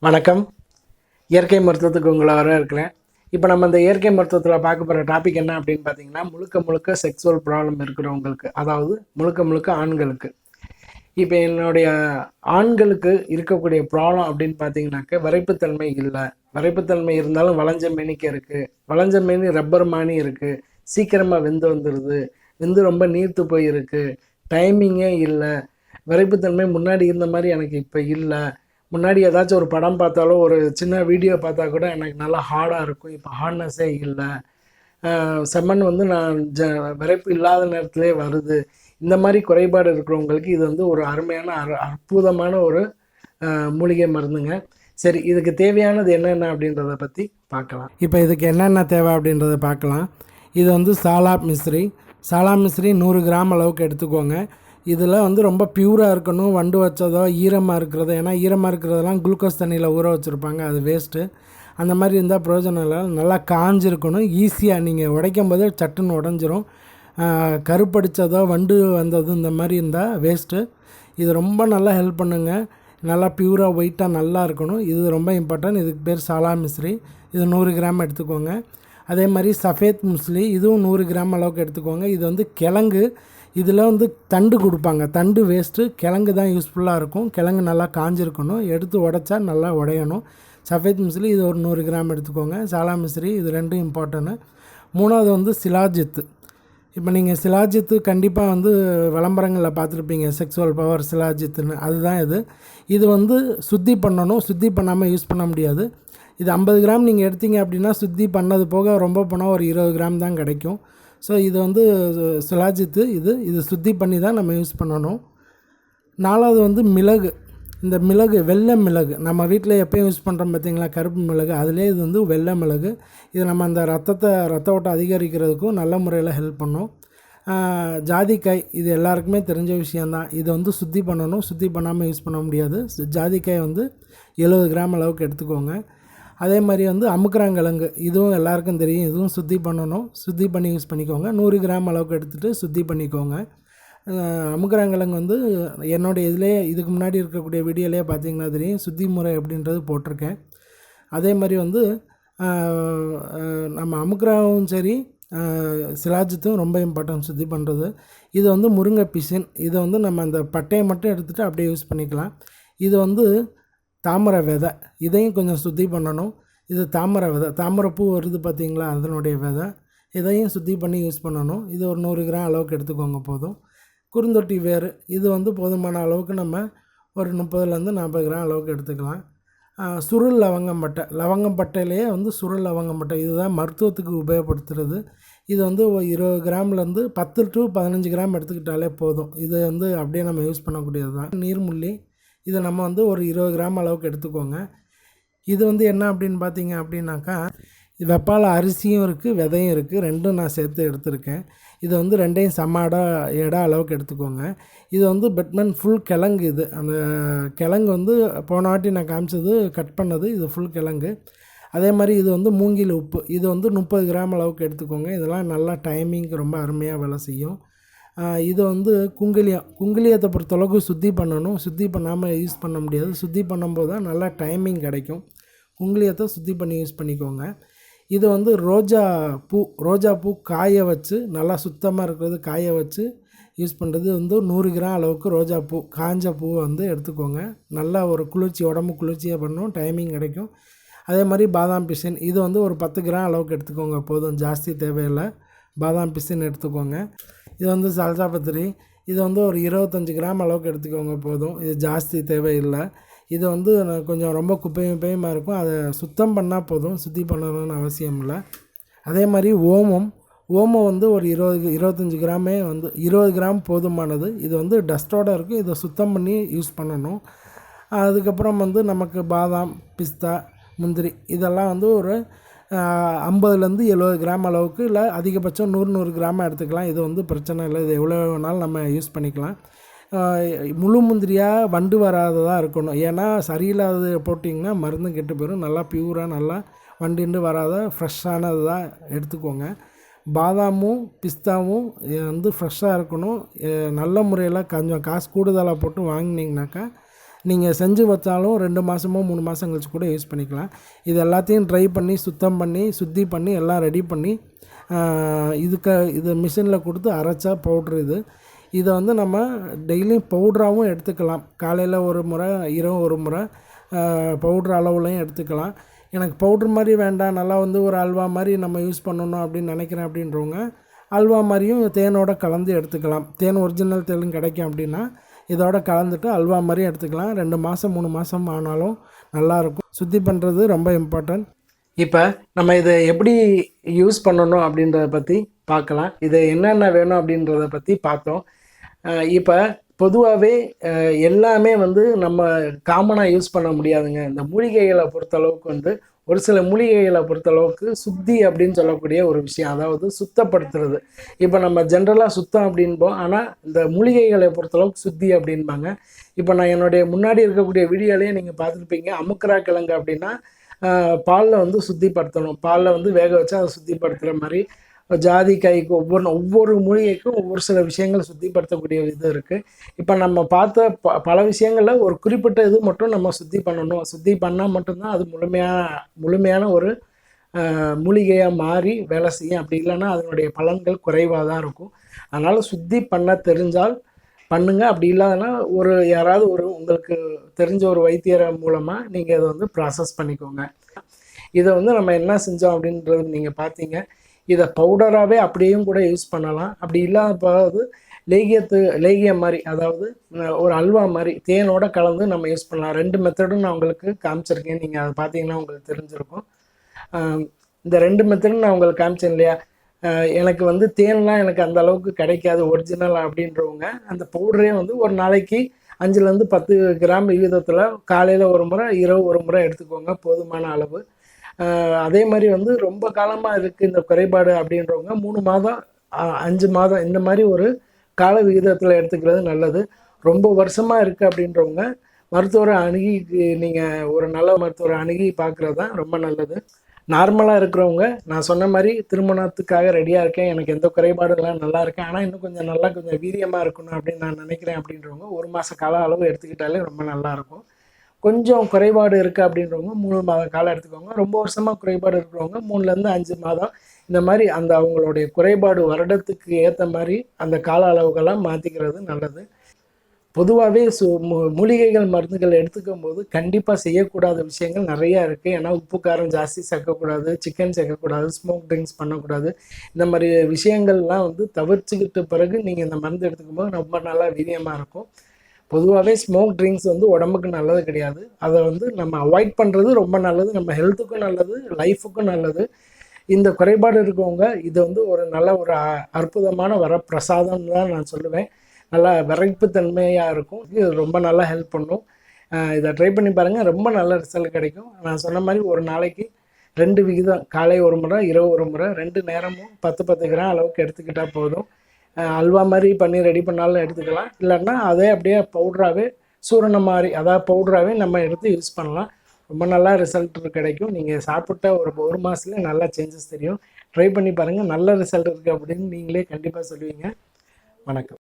வணக்கம். இயற்கை மருத்துவத்துக்கு உங்களை வரவேற்கிறேன். இப்போ நம்ம இந்த இயற்கை மருத்துவத்தில் பார்க்க போகிற டாபிக் என்ன அப்படின்னு பார்த்தீங்கன்னா, முழுக்க முழுக்க செக்ஸுவல் ப்ராப்ளம் இருக்கிறவங்களுக்கு, அதாவது முழுக்க முழுக்க ஆண்களுக்கு. இப்போ என்னுடைய ஆண்களுக்கு இருக்கக்கூடிய ப்ராப்ளம் அப்படின்னு பார்த்தீங்கன்னாக்க, விரைப்புத்தன்மை இல்லை. விரைப்புத்தன்மை இருந்தாலும் வளைஞ்ச மேனிக்கு இருக்குது. வளைஞ்ச மேனி ரப்பர் மானி இருக்குது. சீக்கிரமாக வெந்து வந்துடுது. வெந்து ரொம்ப நீர்த்து போயிருக்கு. டைமிங்கே இல்லை. விரைப்புத்தன்மை முன்னாடி இருந்த மாதிரி எனக்கு இப்போ இல்லை. முன்னாடி ஏதாச்சும் ஒரு படம் பார்த்தாலோ ஒரு சின்ன வீடியோ பார்த்தா கூட எனக்கு நல்லா ஹார்டாக இருக்கும். இப்போ ஹார்ட்னஸே இல்லை. செம்மண் வந்து நான் விரைப்பு இல்லாத நேரத்திலே வருது. இந்த மாதிரி குறைபாடு இருக்கிறவங்களுக்கு இது வந்து ஒரு அருமையான அற்புதமான ஒரு மூலிகை மருந்துங்க. சரி, இதுக்கு தேவையானது என்னென்ன அப்படின்றத பற்றி பார்க்கலாம். இப்போ இதுக்கு என்னென்ன தேவை அப்படின்றத பார்க்கலாம். இது வந்து சாலாப் மிஸ்ரி. சாலாப் மிஸ்ரி 100 கிராம் அளவுக்கு எடுத்துக்கோங்க. இதில் வந்து ரொம்ப பியூராக இருக்கணும். வண்டு வச்சதோ ஈரமாக இருக்கிறதோ, ஏன்னா ஈரமாக இருக்கிறதெல்லாம் குளுக்கோஸ் தண்ணியில் ஊற வச்சுருப்பாங்க, அது வேஸ்ட்டு. அந்த மாதிரி இருந்தால் பிரயோஜனம் இல்லை. நல்லா காஞ்சிருக்கணும். ஈஸியாக நீங்கள் உடைக்கும் போதே சட்டுன்னு உடஞ்சிரும். கருப்படித்ததோ வண்டு வந்தது இந்த மாதிரி இருந்தால் வேஸ்ட்டு. இது ரொம்ப நல்லா ஹெல்ப் பண்ணுங்க. நல்லா பியூராக ஒயிட்டாக நல்லா இருக்கணும். இது ரொம்ப இம்பார்ட்டன்ட். இதுக்கு பேர் சாலா மிஸ்ரி. இது 100 கிராம் எடுத்துக்கோங்க. அதே மாதிரி சஃபேத் முஸ்லி, இதுவும் 100 கிராம் அளவுக்கு எடுத்துக்கோங்க. இது வந்து கிழங்கு. இதில் வந்து தண்டு கொடுப்பாங்க. தண்டு வேஸ்ட்டு, கிழங்கு தான் யூஸ்ஃபுல்லாக இருக்கும். கிழங்கு நல்லா காஞ்சிருக்கணும். எடுத்து உடைச்சா நல்லா உடையணும். சஃபேத் மிஸ்ரி இது ஒரு 100 கிராம் எடுத்துக்கோங்க. சாலா மிஸ்ரி இது ரெண்டும் இம்பார்ட்டன்ட்டு. மூணாவது வந்து சிலாஜித்து. இப்போ நீங்கள் சிலாஜித்து கண்டிப்பாக வந்து விளம்பரங்களில் பார்த்துருப்பீங்க, செக்ஸுவல் பவர் சிலாஜித்துன்னு. அதுதான் இது. இது வந்து சுத்தி பண்ணணும். சுத்தி பண்ணாமல் யூஸ் பண்ண முடியாது. இது 50 கிராம் நீங்கள் எடுத்தீங்க அப்படின்னா சுத்தி பண்ணது போக ரொம்ப போனால் ஒரு 20 கிராம் தான் கிடைக்கும். ஸோ இது வந்து சிலாஜித்து. இது சுத்தி பண்ணி தான் நம்ம யூஸ் பண்ணணும். நாலாவது வந்து மிளகு. இந்த மிளகு, வெள்ளை மிளகு, நம்ம வீட்டில் எப்போயும் யூஸ் பண்ணுறோம் பார்த்தீங்களா, கருப்பு மிளகு, அதிலே இது வந்து வெள்ளை மிளகு. இது நம்ம அந்த ரத்த ஓட்டம் அதிகரிக்கிறதுக்கும் நல்ல முறையில் ஹெல்ப் பண்ணும். ஜாதிக்காய், இது எல்லாருக்குமே தெரிஞ்ச விஷயந்தான். இதை வந்து சுத்தி பண்ணணும். சுத்தி பண்ணாமல் யூஸ் பண்ண முடியாது. ஜாதிக்காய் வந்து 70 கிராம் அளவுக்கு எடுத்துக்கோங்க. அதே மாதிரி வந்து அமுக்குறாங்கிழங்கு, இதுவும் எல்லாருக்கும் தெரியும். இதுவும் சுத்தி பண்ணணும். சுத்தி பண்ணி யூஸ் பண்ணிக்கோங்க. 100 கிராம் அளவுக்கு எடுத்துகிட்டு சுத்தி பண்ணிக்கோங்க. அமுக்குறாங்கிழங்கு வந்து என்னுடைய இதுக்கு முன்னாடி இருக்கக்கூடிய வீடியோலேயே பார்த்தீங்கன்னா தெரியும், சுத்தி முறை அப்படின்றது போட்டிருக்கேன். அதே மாதிரி வந்து நம்ம அமுக்குறாவும் சரி, சிலாஜித்தும் ரொம்ப இம்பார்ட்டன்ட் சுத்தி பண்ணுறது. இது வந்து முருங்கை பிசின். இதை வந்து நம்ம அந்த பட்டையை மட்டும் எடுத்துகிட்டு அப்படியே யூஸ் பண்ணிக்கலாம். இது வந்து தாமரை விதை. இதையும் கொஞ்சம் சுத்தி பண்ணணும். இது தாமரை விதை, தாமரைப்பூ வருது பார்த்தீங்களா, அதனுடைய விதை. இதையும் சுத்தி பண்ணி யூஸ் பண்ணணும். இது ஒரு 100 கிராம் அளவுக்கு எடுத்துக்கோங்க போதும். குறுந்தொட்டி வேறு, இது வந்து போதுமான அளவுக்கு நம்ம ஒரு 30லேருந்து 40 கிராம் அளவுக்கு எடுத்துக்கலாம். சுருள் லவங்கம்பட்டை. லவங்கம்பட்டையிலேயே வந்து சுருள் லவங்கம்பட்டை, இதுதான் மருத்துவத்துக்கு உபயோகப்படுத்துகிறது. இது வந்து 20 கிராம்லேருந்து 10 to 15 கிராம் எடுத்துக்கிட்டாலே போதும். இது வந்து அப்படியே நம்ம யூஸ் பண்ணக்கூடியது தான். நீர்முள்ளி, இதை நம்ம வந்து ஒரு 20 கிராம் அளவுக்கு எடுத்துக்கோங்க. இது வந்து என்ன அப்படின்னு பார்த்தீங்க அப்படின்னாக்கா, வெப்பால அரிசியும் இருக்குது, விதையும் இருக்குது. ரெண்டும் நான் சேர்த்து எடுத்திருக்கேன். இது வந்து ரெண்டையும் எடை அளவுக்கு எடுத்துக்கோங்க. இது வந்து பெட்மன் ஃபுல் கிழங்கு. இது அந்த கிழங்கு வந்து போன வாட்டி நான் காமிச்சது கட் பண்ணது, இது ஃபுல் கிழங்கு. அதே மாதிரி இது வந்து மூங்கில் உப்பு. இது வந்து 30 கிராம் அளவுக்கு எடுத்துக்கோங்க. இதெல்லாம் நல்லா டைமிங்க்கு ரொம்ப அருமையாக வேலை செய்யும். இது வந்து குங்கிலியத்தை பொறுத்தளவுக்கு சுத்தி பண்ணணும். சுத்தி பண்ணாமல் யூஸ் பண்ண முடியாது. சுத்தி பண்ணும்போது தான் நல்லா டைமிங் கிடைக்கும். குங்கிலியத்தை சுத்தி பண்ணி யூஸ் பண்ணிக்கோங்க. இது வந்து ரோஜா பூ காய வச்சு, நல்லா சுத்தமாக இருக்கிறது காய வச்சு யூஸ் பண்ணுறது. வந்து 100 கிராம் அளவுக்கு ரோஜா பூ, காஞ்ச பூவை வந்து எடுத்துக்கோங்க. நல்லா ஒரு குளிர்ச்சி, உடம்பு குளிர்ச்சியாக பண்ணும், டைமிங் கிடைக்கும். அதே மாதிரி பாதாம் பிசின், இது வந்து ஒரு 10 கிராம் அளவுக்கு எடுத்துக்கோங்க போதும், ஜாஸ்தி தேவையில்லை. பாதாம் பிசின் எடுத்துக்கோங்க. இது வந்து சல்சா பத்திரி. இது வந்து ஒரு 25 கிராம் அளவுக்கு எடுத்துக்கோங்க போதும், இது ஜாஸ்தி தேவையில்லை. இது வந்து கொஞ்சம் ரொம்ப குப்பையுமாக இருக்கும். அதை சுத்தம் பண்ணால் போதும், சுத்தி பண்ணணும்னு அவசியம் இல்லை. அதே மாதிரி ஓமம் வந்து ஒரு 25 கிராமே வந்து 20 கிராம் போதுமானது. இது வந்து டஸ்ட்டோடு இருக்குது. இதை சுத்தம் பண்ணி யூஸ் பண்ணணும். அதுக்கப்புறம் வந்து நமக்கு பாதாம், பிஸ்தா, முந்திரி, இதெல்லாம் வந்து ஒரு 50லேருந்து 70 கிராம் அளவுக்கு, இல்லை அதிகபட்சம் 100 கிராமாக எடுத்துக்கலாம். இது வந்து பிரச்சனை இல்லை. இது எவ்வளோ வேணாலும் நம்ம யூஸ் பண்ணிக்கலாம். முழு முந்திரியாக வண்டு வராததாக இருக்கணும். ஏன்னா சரியில்லாதது போட்டிங்கன்னா மருந்து கெட்டு போயிடும். நல்லா பியூராக, நல்லா வண்டு வராத ஃப்ரெஷ்ஷானது தான் எடுத்துக்கோங்க. பாதாமும் பிஸ்தாவும் வந்து ஃப்ரெஷ்ஷாக இருக்கணும். நல்ல முறையில் கொஞ்சம் காசு கூடுதலாக போட்டு வாங்கினீங்கனாக்கா நீங்கள் செஞ்சு வச்சாலும் 2 மாதமோ 3 மாதம் கழிச்சு கூட யூஸ் பண்ணிக்கலாம். இது எல்லாத்தையும் ட்ரை பண்ணி சுத்தம் பண்ணி சுத்தி பண்ணி எல்லாம் ரெடி பண்ணி இது மிஷினில் கொடுத்து அரைச்சா பவுட்ரு இதை வந்து நம்ம டெய்லியும் பவுட்ராகவும் எடுத்துக்கலாம். காலையில் ஒரு முறை, இரவு ஒரு முறை பவுட்ரு அளவுலையும் எடுத்துக்கலாம். எனக்கு பவுட்ரு மாதிரி வேண்டாம், நல்லா வந்து ஒரு அல்வா மாதிரி நம்ம யூஸ் பண்ணணும் அப்படின்னு நினைக்கிறேன் அப்படின்றவங்க அல்வா மாதிரியும் தேனோட கலந்து எடுத்துக்கலாம். தேன் ஒரிஜினல் தேன் கிடைக்கும் அப்படின்னா இதோட கலந்துட்டு அல்வா மாதிரியும் எடுத்துக்கலாம். 2 மாதம் 3 மாதம் ஆனாலும் நல்லாயிருக்கும். சுத்தி பண்ணுறது ரொம்ப இம்பார்ட்டன்ட். இப்போ நம்ம இதை எப்படி யூஸ் பண்ணணும் அப்படின்றத பற்றி பார்க்கலாம். இது என்னென்ன வேணும் அப்படின்றத பற்றி பார்த்தோம். இப்போ பொதுவாகவே எல்லாமே வந்து நம்ம காமனாக யூஸ் பண்ண முடியாதுங்க. இந்த மூலிகைகளை பொறுத்தளவுக்கு வந்து ஒரு சில மூலிகைகளை பொறுத்தளவுக்கு சுத்தி அப்படின்னு சொல்லக்கூடிய ஒரு விஷயம், அதாவது சுத்தப்படுத்துறது. இப்போ நம்ம ஜென்ரலாக சுத்தம் அப்படின்போம், ஆனால் இந்த மூலிகைகளை பொறுத்தளவுக்கு சுத்தி அப்படின்பாங்க. இப்போ நான் என்னுடைய முன்னாடி இருக்கக்கூடிய வீடியோலேயே நீங்கள் பார்த்துருப்பீங்க. அமுக்கரா கிழங்கு அப்படின்னா பாலில் வந்து சுத்திப்படுத்தணும், பாலில் வந்து வேக வச்சு அதை சுத்திப்படுத்துகிற மாதிரி. ஜாதிக்காய்க்கு ஒவ்வொரு மூலிகைக்கும் ஒவ்வொரு சில விஷயங்கள் சுத்திப்படுத்தக்கூடிய இது இருக்குது. இப்போ நம்ம பார்த்த பல விஷயங்களில் ஒரு குறிப்பிட்ட இது மட்டும் நம்ம சுத்தி பண்ணணும். சுத்தி பண்ணால் மட்டும்தான் அது முழுமையான ஒரு மூலிகையாக மாறி வேலை செய்யும். அப்படி இல்லைன்னா அதனுடைய பலன்கள் குறைவாக தான் இருக்கும். அதனால் சுத்தி பண்ண தெரிஞ்சால் பண்ணுங்க. அப்படி இல்லாதனா யாராவது உங்களுக்கு தெரிஞ்ச ஒரு வைத்தியரை மூலமாக நீங்கள் இதை வந்து ப்ராசஸ் பண்ணிக்கோங்க. இதை வந்து நம்ம என்ன செஞ்சோம் அப்படின்றது நீங்கள் பார்த்தீங்க. இதை பவுடராகவே அப்படியும் கூட யூஸ் பண்ணலாம். அப்படி இல்லாத லேகியம் மாதிரி, அதாவது ஒரு அல்வா மாதிரி தேனோட கலந்து நம்ம யூஸ் பண்ணலாம். 2 மெத்தடும் நான் உங்களுக்கு காமிச்சிருக்கேன். நீங்கள் அதை பார்த்தீங்கன்னா உங்களுக்கு தெரிஞ்சிருக்கும். இந்த 2 மெத்தடும் நான் உங்களுக்கு காமிச்சேன் இல்லையா. எனக்கு வந்து தேன்லாம் எனக்கு அந்த அளவுக்கு கிடைக்காது ஒரிஜினல் அப்படின்றவங்க அந்த பவுடரே வந்து ஒரு நாளைக்கு 5லேருந்து 10 கிராம் விகிதத்தில் காலையில் ஒரு முறை, இரவு ஒரு முறை எடுத்துக்கோங்க, போதுமான அளவு. அதே மாதிரி வந்து ரொம்ப காலமாக இருக்குது இந்த குறைபாடு அப்படின்றவங்க 3 மாதம் 5 மாதம் இந்த மாதிரி ஒரு கால விகிதத்தில் எடுத்துக்கிறது நல்லது. ரொம்ப வருஷமாக இருக்குது அப்படின்றவங்க மருத்துவரை அணுகி, நீங்கள் ஒரு நல்ல மருத்துவரை அணுகி பார்க்குறது தான் ரொம்ப நல்லது. நார்மலாக இருக்கிறவங்க நான் சொன்ன மாதிரி திருமணத்துக்காக ரெடியாக இருக்கேன், எனக்கு எந்த குறைபாடுலாம் நல்லா இருக்கேன், ஆனால் இன்னும் கொஞ்சம் வீரியமாக இருக்கணும் அப்படின்னு நான் நினைக்கிறேன் அப்படின்றவங்க 1 மாத கால அளவு எடுத்துக்கிட்டாலே ரொம்ப நல்லாயிருக்கும். கொஞ்சம் குறைபாடு இருக்குது அப்படின்றவங்க 3 மாத காலம் எடுத்துக்கோங்க. ரொம்ப வருஷமாக குறைபாடு இருக்கிறவங்க 3லேருந்து 5 மாதம் இந்த மாதிரி அவங்களுடைய குறைபாடு வருடத்துக்கு ஏற்ற மாதிரி அந்த கால அளவுகள்லாம் மாற்றிக்கிறது நல்லது. பொதுவாகவே மூலிகைகள் மருந்துகள் எடுத்துக்கும் போது கண்டிப்பாக செய்யக்கூடாத விஷயங்கள் நிறையா இருக்குது. ஏன்னா உப்பு காரம் ஜாஸ்தி சேர்க்கக்கூடாது, சிக்கன் சேர்க்கக்கூடாது, ஸ்மோக் ட்ரிங்க்ஸ் பண்ணக்கூடாது. இந்த மாதிரி விஷயங்கள்லாம் வந்து தவிர்த்துக்கிட்ட பிறகு நீங்கள் இந்த மருந்து எடுத்துக்கும் போது ரொம்ப நல்லா வீரியமாக இருக்கும். பொதுவாகவே ஸ்மோக் ட்ரிங்க்ஸ் வந்து உடம்புக்கு நல்லது கிடையாது. அதை வந்து நம்ம அவாய்ட் பண்ணுறது ரொம்ப நல்லது. நம்ம ஹெல்த்துக்கும் நல்லது, லைஃபுக்கும் நல்லது. இந்த குறைபாடு இருக்கவங்க இது வந்து ஒரு அற்புதமான வரப்பிரசாதம்னு தான் நான் சொல்லுவேன். நல்லா விரைப்புத்தன்மையாக இருக்கும். இது ரொம்ப நல்லா ஹெல்ப் பண்ணும். இதை ட்ரை பண்ணி பாருங்கள், ரொம்ப நல்ல ரிசல்ட் கிடைக்கும். நான் சொன்ன மாதிரி ஒரு நாளைக்கு 2 விகிதம், காலை ஒரு முறை, இரவு ஒரு முறை, 2 நேரமும் 10 கிராம் அளவுக்கு எடுத்துக்கிட்டால் போதும். அல்வா மாதிரி பண்ணி ரெடி பண்ணாலும் எடுத்துக்கலாம். இல்லைன்னா அதே அப்படியே பவுட்ராகவே சூரணம் மாதிரி, அதாவது பவுட்ராகவே நம்ம எடுத்து யூஸ் பண்ணலாம். ரொம்ப நல்லா ரிசல்ட் கிடைக்கும். நீங்கள் சாப்பிட்ட ஒரு மாதத்துலேயே நல்லா சேஞ்சஸ் தெரியும். ட்ரை பண்ணி பாருங்கள், நல்ல ரிசல்ட் இருக்குது அப்படின்னு நீங்களே கண்டிப்பாக சொல்லுவீங்க. வணக்கம்.